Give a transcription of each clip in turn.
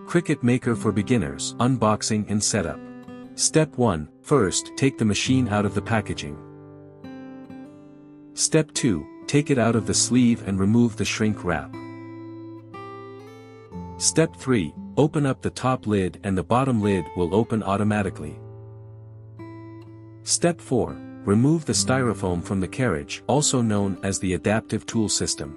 Cricutmaker for beginners, unboxing and setup. Step 1. First, take the machine out of the packaging. Step 2. Take it out of the sleeve and remove the shrink wrap. Step 3. Open up the top lid and the bottom lid will open automatically. Step 4. Remove the styrofoam from the carriage, also known as the adaptive tool system.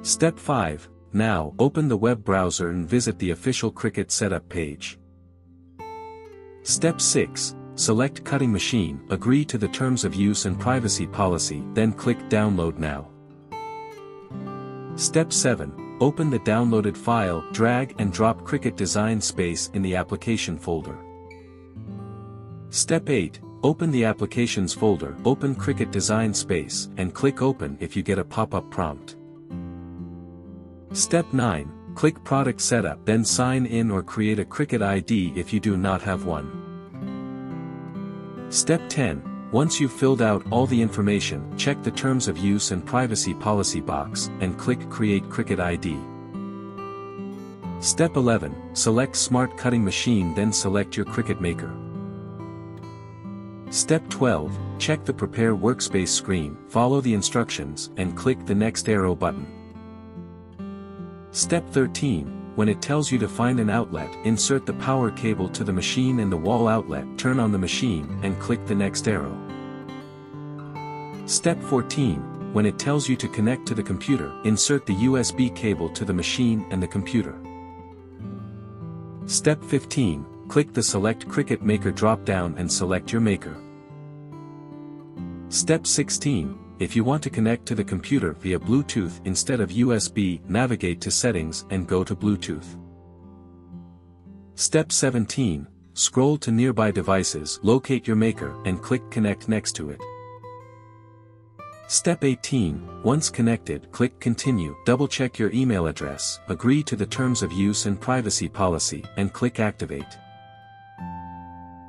Step 5. Now, open the web browser and visit the official Cricut setup page. Step 6. Select Cutting Machine, agree to the Terms of Use and Privacy Policy, then click Download Now. Step 7. Open the downloaded file, drag and drop Cricut Designspace in the Application folder. Step 8. Open the Applications folder, open Cricut Designspace, and click Open if you get a pop-up prompt. Step 9. Click Product Setup, then sign in or create a Cricut ID if you do not have one. Step 10. Once you've filled out all the information, check the Terms of Use and Privacy Policy box, and click Create Cricut ID. Step 11. Select Smart Cutting Machine, then select your Cricutmaker. Step 12. Check the Prepare Workspace screen, follow the instructions, and click the next arrow button. Step 13. When it tells you to find an outlet, insert the power cable to the machine and the wall outlet, turn on the machine, and click the next arrow. Step 14. When it tells you to connect to the computer, insert the USB cable to the machine and the computer. Step 15. Click the Select Cricut Maker drop-down and select your maker. Step 16. If you want to connect to the computer via Bluetooth instead of USB, navigate to Settings and go to Bluetooth. Step 17. Scroll to Nearby Devices, locate your maker, and click Connect next to it. Step 18. Once connected, click Continue, double-check your email address, agree to the Terms of Use and Privacy Policy, and click Activate.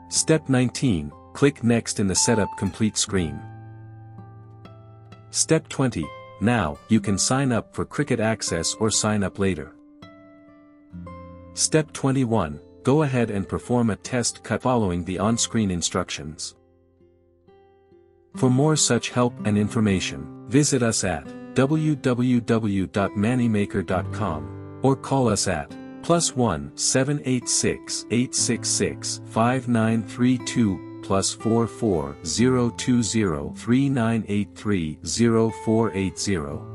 Step 19. Click Next in the Setup Complete screen. Step 20. Now, you can sign up for Cricut Access or sign up later. Step 21. Go ahead and perform a test cut following the on-screen instructions. For more such help and information, visit us at www.manimaker.com or call us at +1 786 866 5932 +44 020 3983 0480.